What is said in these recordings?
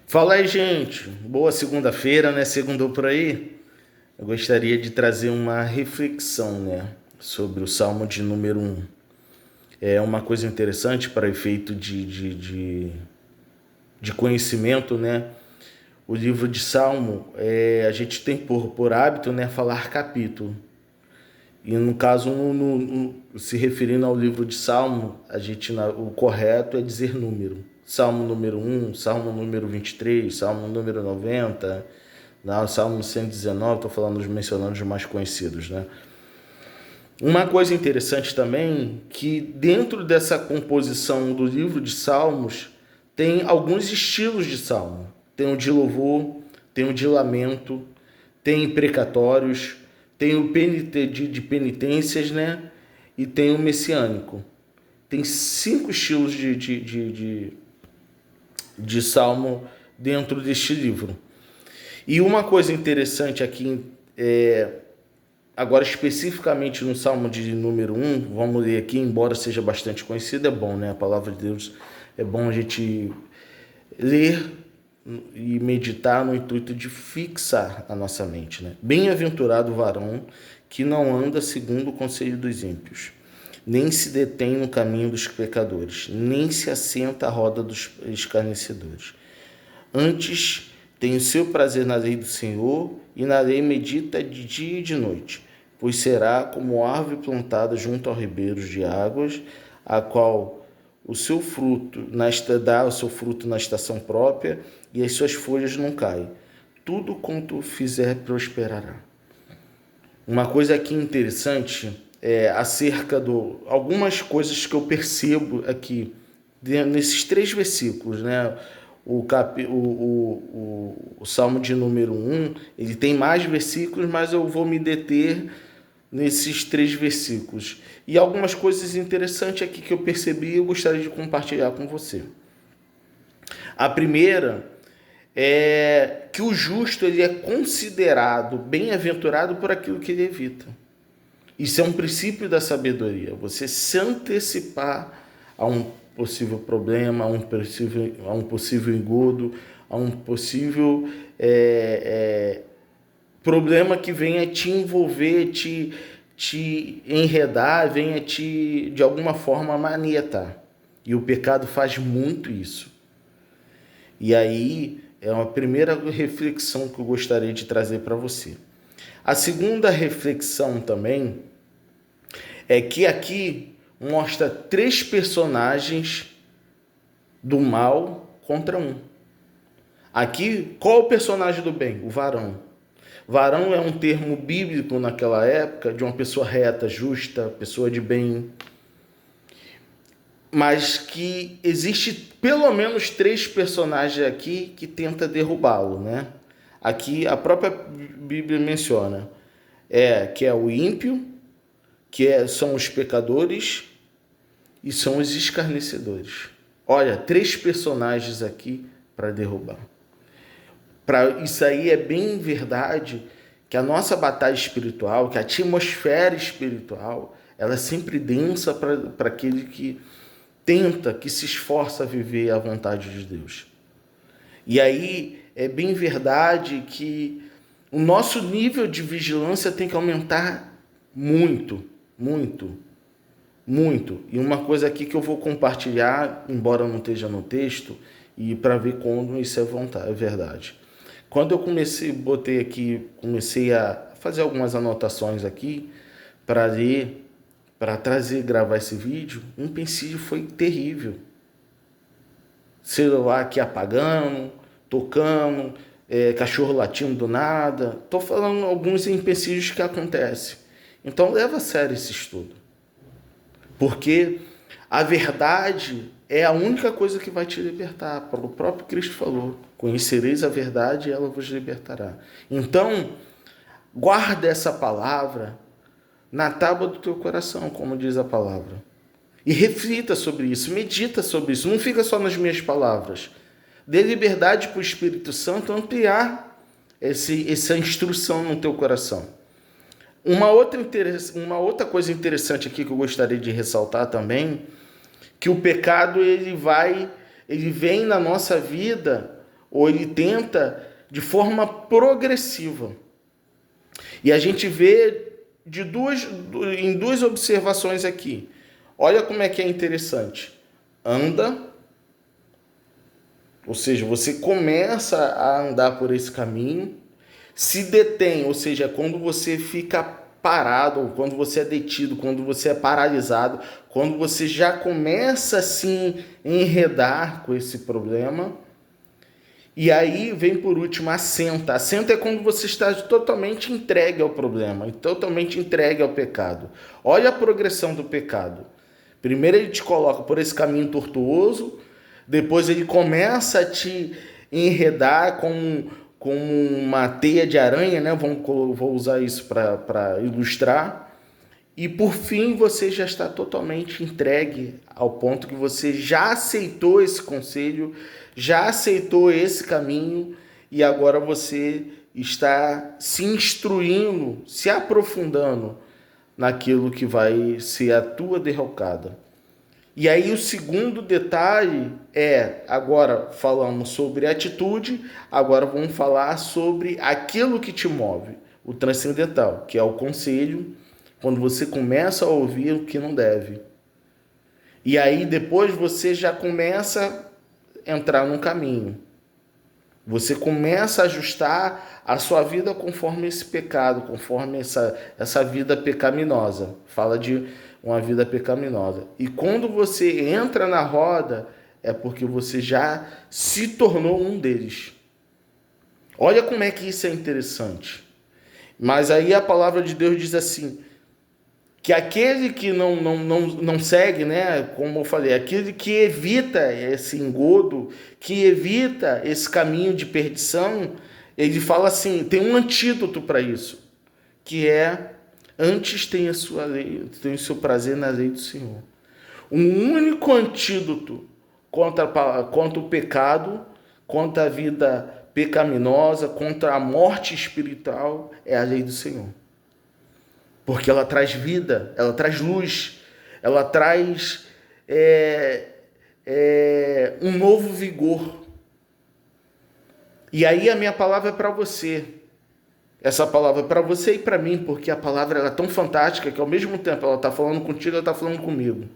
Fala aí, gente. Boa segunda-feira, né? Segundou por aí. Eu gostaria de trazer uma reflexão, né? Sobre o Salmo de número um. É uma coisa interessante para efeito de conhecimento, né? O livro de Salmo, a gente tem por hábito, né? Falar capítulo. E no caso, se referindo ao livro de Salmo, o correto é dizer número. Salmo número um, Salmo número 23, Salmo número 90, não, Salmo 119, estou falando, mencionando os mais conhecidos, né? Uma coisa interessante também, que dentro dessa composição do livro de Salmos, tem alguns estilos de Salmo. Tem o de louvor, tem o de lamento, tem precatórios, tem o de penitências, né? E tem o messiânico. Tem 5 estilos de salmo dentro deste livro. E uma coisa interessante aqui, agora especificamente no salmo de número um, vamos ler aqui, embora seja bastante conhecido, é bom, né? A palavra de Deus é bom a gente ler e meditar no intuito de fixar a nossa mente, né? Bem-aventurado o varão que não anda segundo o conselho dos ímpios, nem se detém no caminho dos pecadores, nem se assenta à roda dos escarnecedores. Antes tem o seu prazer na lei do Senhor, e na lei medita de dia e de noite, pois será como árvore plantada junto aos ribeiros de águas, a qual dá o seu fruto na estação própria, e as suas folhas não caem. Tudo quanto fizer prosperará. Uma coisa aqui interessante é acerca algumas coisas que eu percebo aqui nesses 3 versículos, né? O Salmo de número um, ele tem mais versículos, mas eu vou me deter nesses 3 versículos. E algumas coisas interessantes aqui que eu percebi e eu gostaria de compartilhar com você. A primeira é que o justo ele é considerado bem-aventurado por aquilo que ele evita. Isso é um princípio da sabedoria. Você se antecipar a um possível problema, a um possível engodo, a um possível problema que venha te envolver, te enredar, venha te, de alguma forma, manietar. E o pecado faz muito isso. E aí é uma primeira reflexão que eu gostaria de trazer para você. A segunda reflexão também é que aqui mostra 3 personagens do mal contra um. Aqui, qual é o personagem do bem? O varão. Varão é um termo bíblico naquela época de uma pessoa reta, justa, pessoa de bem. Mas que existe pelo menos 3 personagens aqui que tenta derrubá-lo, né? Aqui a própria Bíblia menciona que é o ímpio, são os pecadores e são os escarnecedores. Olha, 3 personagens aqui para derrubar. Isso aí é bem verdade que a nossa batalha espiritual, que a atmosfera espiritual, ela é sempre densa para aquele que tenta, que se esforça a viver a vontade de Deus. E aí é bem verdade que o nosso nível de vigilância tem que aumentar muito, muito, muito. E uma coisa aqui que eu vou compartilhar, embora não esteja no texto, e para ver como isso é verdade. Quando eu comecei a fazer algumas anotações aqui para ler, para gravar esse vídeo, um empecilho foi terrível. Celular aqui apagando, tocando, cachorro latindo do nada. Estou falando alguns empecilhos que acontecem. Então leva a sério esse estudo. Porque a verdade é a única coisa que vai te libertar. O próprio Cristo falou: conhecereis a verdade e ela vos libertará. Então, guarda essa palavra na tábua do teu coração, como diz a palavra. E reflita sobre isso, medita sobre isso. Não fica só nas minhas palavras. Dê liberdade para o Espírito Santo ampliar essa instrução no teu coração. Uma outra coisa interessante aqui que eu gostaria de ressaltar também, que o pecado ele vem na nossa vida ou ele tenta de forma progressiva. E a gente vê em duas observações aqui. Olha como é que é interessante. Anda, ou seja, você começa a andar por esse caminho, se detém, ou seja, quando você fica parado, quando você é detido, quando você é paralisado, quando você já começa a se enredar com esse problema. E aí vem por último, assenta. Assenta é quando você está totalmente entregue ao problema, totalmente entregue ao pecado. Olha a progressão do pecado. Primeiro ele te coloca por esse caminho tortuoso, depois ele começa a te enredar com uma teia de aranha, né? Vou usar isso para ilustrar. E por fim você já está totalmente entregue ao ponto que você já aceitou esse conselho, já aceitou esse caminho e agora você está se instruindo, se aprofundando naquilo que vai ser a tua derrocada. E aí o segundo detalhe agora falamos sobre atitude, agora vamos falar sobre aquilo que te move, o transcendental, que é o conselho, quando você começa a ouvir o que não deve. E aí depois você já começa a entrar num caminho. Você começa a ajustar a sua vida conforme esse pecado, conforme essa vida pecaminosa. Fala de uma vida pecaminosa. E quando você entra na roda, é porque você já se tornou um deles. Olha como é que isso é interessante. Mas aí a palavra de Deus diz assim, que aquele que não segue, né, como eu falei, aquele que evita esse engodo, que evita esse caminho de perdição, ele fala assim, tem um antídoto para isso, que é, antes tenha sua lei, tenha o seu prazer na lei do Senhor. Um único antídoto contra o pecado, contra a vida pecaminosa, contra a morte espiritual, é a lei do Senhor. Porque ela traz vida, ela traz luz, ela traz um novo vigor. E aí a minha palavra é para você. Essa palavra é para você e para mim, porque a palavra ela é tão fantástica que ao mesmo tempo ela está falando contigo, ela está falando comigo.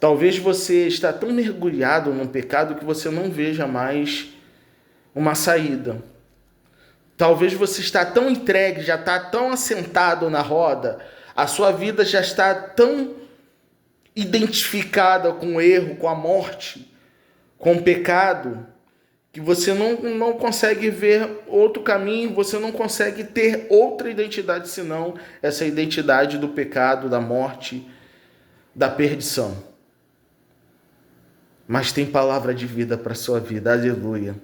Talvez você está tão mergulhado num pecado que você não veja mais uma saída. Talvez você está tão entregue, já está tão assentado na roda, a sua vida já está tão identificada com o erro, com a morte, com o pecado, que você não consegue ver outro caminho, você não consegue ter outra identidade senão essa identidade do pecado, da morte, da perdição. Mas tem palavra de vida para a sua vida, aleluia.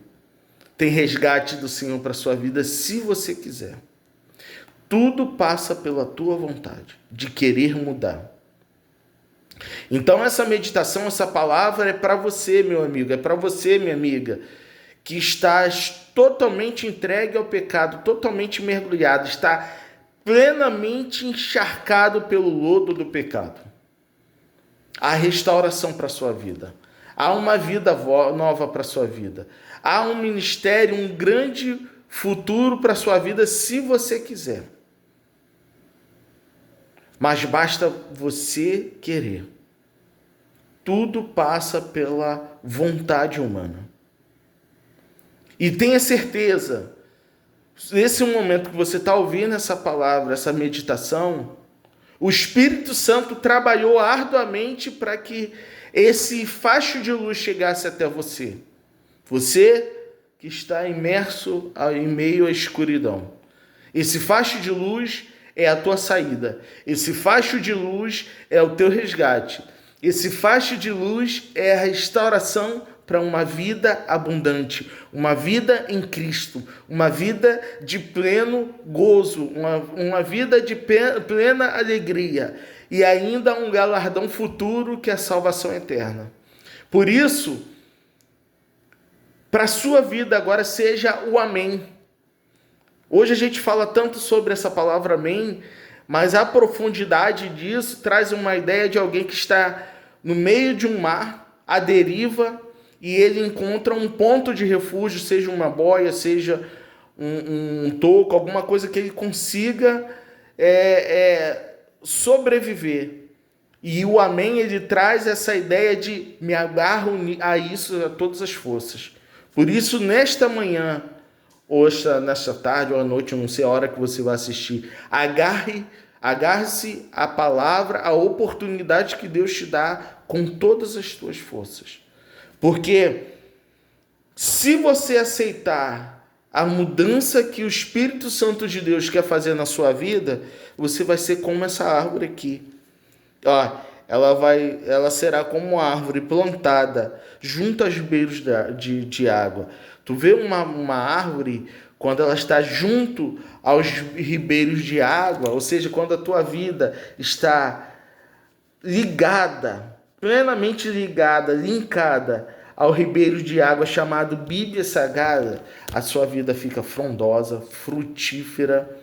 Tem resgate do Senhor para a sua vida, se você quiser. Tudo passa pela tua vontade de querer mudar. Então essa meditação, essa palavra é para você, meu amigo, é para você, minha amiga, que estás totalmente entregue ao pecado, totalmente mergulhado, está plenamente encharcado pelo lodo do pecado. Há restauração para a sua vida. Há uma vida nova para a sua vida. Há um ministério, um grande futuro para a sua vida, se você quiser. Mas basta você querer. Tudo passa pela vontade humana. E tenha certeza, nesse momento que você está ouvindo essa palavra, essa meditação, o Espírito Santo trabalhou arduamente para que esse facho de luz chegasse até você. Você que está imerso em meio à escuridão. Esse facho de luz é a tua saída. Esse facho de luz é o teu resgate. Esse facho de luz é a restauração para uma vida abundante, uma vida em Cristo, uma vida de pleno gozo, uma vida de plena alegria e ainda um galardão futuro que é a salvação eterna. Por isso, para a sua vida agora seja o amém. Hoje a gente fala tanto sobre essa palavra amém, mas a profundidade disso traz uma ideia de alguém que está no meio de um mar, à deriva, e ele encontra um ponto de refúgio, seja uma boia, seja um toco, alguma coisa que ele consiga sobreviver. E o amém, ele traz essa ideia de me agarro a isso, a todas as forças. Por isso, nesta manhã, ou nesta tarde ou à noite, eu não sei a hora que você vai assistir, agarre-se à palavra, à oportunidade que Deus te dá com todas as tuas forças. Porque se você aceitar a mudança que o Espírito Santo de Deus quer fazer na sua vida, você vai ser como essa árvore aqui. Ela será como uma árvore plantada junto aos ribeiros de água. Tu vê uma árvore, quando ela está junto aos ribeiros de água, ou seja, quando a tua vida está ligada, plenamente ligada, linkada ao ribeiro de água chamado Bíblia Sagrada, a sua vida fica frondosa, frutífera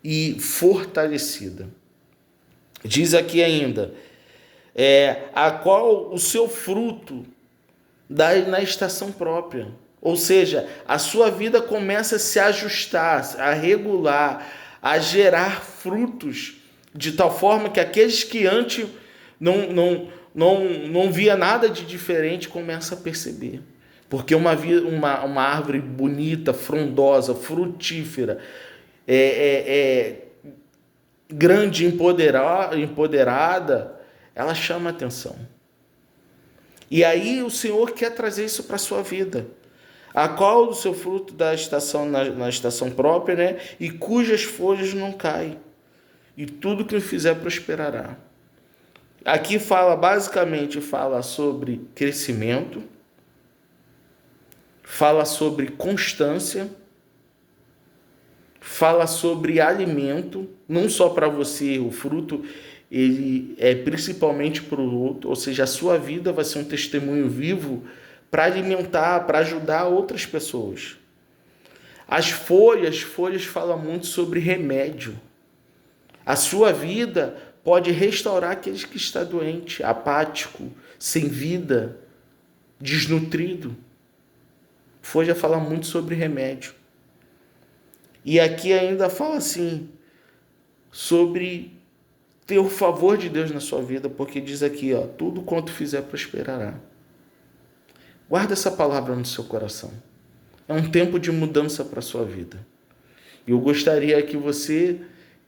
e fortalecida. Diz aqui ainda, a qual o seu fruto dá na estação própria. Ou seja, a sua vida começa a se ajustar, a regular, a gerar frutos, de tal forma que aqueles que antes não via nada de diferente começam a perceber. Porque uma árvore bonita, frondosa, frutífera, grande, empoderada, ela chama atenção. E aí o Senhor quer trazer isso para a sua vida. A qual do seu fruto da estação na estação própria, né? E cujas folhas não caem. E tudo que fizer prosperará. Aqui basicamente fala sobre crescimento, fala sobre constância, fala sobre alimento, não só para você, o fruto ele é principalmente para o outro, ou seja, a sua vida vai ser um testemunho vivo para alimentar, para ajudar outras pessoas. As folhas falam muito sobre remédio. A sua vida pode restaurar aqueles que estão doente, apático, sem vida, desnutrido. Folha fala muito sobre remédio. E aqui ainda fala assim, sobre ter o favor de Deus na sua vida, porque diz aqui, tudo quanto fizer prosperará. Guarda essa palavra no seu coração. É um tempo de mudança para a sua vida. E eu gostaria que você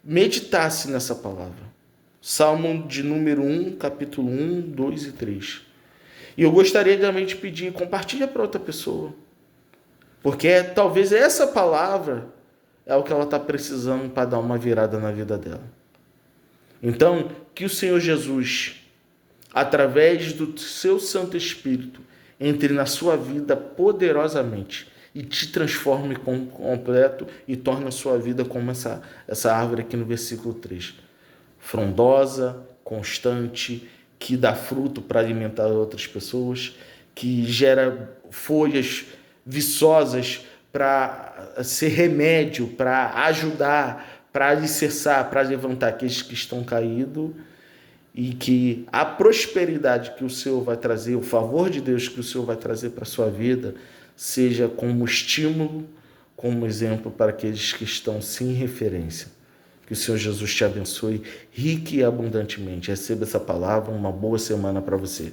meditasse nessa palavra. Salmo de número 1, capítulo 1, 2 e 3. E eu gostaria também de pedir, compartilha para outra pessoa. Porque talvez essa palavra é o que ela está precisando para dar uma virada na vida dela. Então, que o Senhor Jesus, através do seu Santo Espírito, entre na sua vida poderosamente e te transforme completo e torne a sua vida como essa árvore aqui no versículo 3. Frondosa, constante, que dá fruto para alimentar outras pessoas, que gera folhas viçosas para ser remédio, para ajudar, para alicerçar, para levantar aqueles que estão caídos, e que a prosperidade que o Senhor vai trazer, o favor de Deus que o Senhor vai trazer para a sua vida, seja como estímulo, como exemplo para aqueles que estão sem referência. Que o Senhor Jesus te abençoe rique e abundantemente. Receba essa palavra, uma boa semana para você.